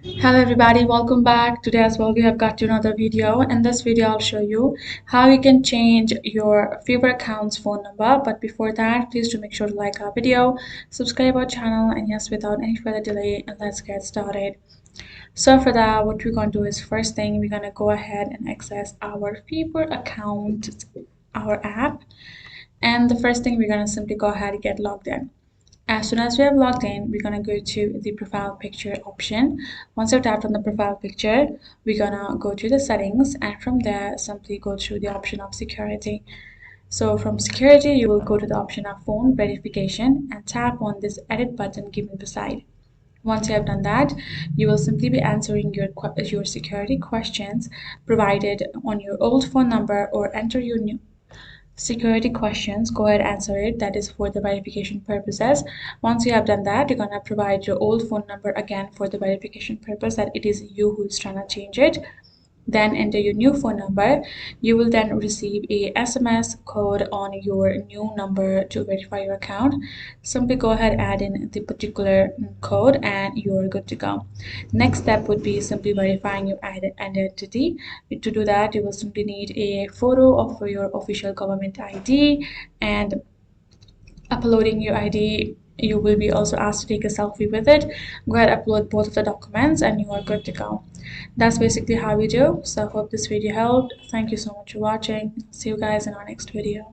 Hello everybody, welcome back. Today as well we have got to another video. In this video I'll show you how you can change your favorite account's phone number. But before that, please do make sure to like our video, subscribe our channel, and yes, without any further delay, let's get started. So for that, what we're going to do is first thing we're going to go ahead and access our favorite account, our app, and the first thing we're going to simply go ahead and get logged in. As soon as we have logged in, we're going to go to the profile picture option. Once you've tapped on the profile picture, we're going to go to the settings, and from there simply go through the option of security. So from security, you will go to the option of phone verification and tap on this edit button given beside. Once you have done that, you will simply be answering your security questions provided on your old phone number, or enter your new security questions. Go ahead, answer it. That is for the verification purposes. Once you have done that, you're gonna provide your old phone number again for the verification purpose, that it is you who's trying to change it. Then enter your new phone number. You will then receive a SMS code on your new number to verify your account. Simply go ahead, add in the particular code, and you're good to go. Next step would be simply verifying your identity. To do that, you will simply need a photo of your official government ID, and uploading your ID, you will be also asked to take a selfie with it. Go ahead, upload both of the documents, and you are good to go. That's basically how we do. So I hope this video helped. Thank you so much for watching. See you guys in our next video.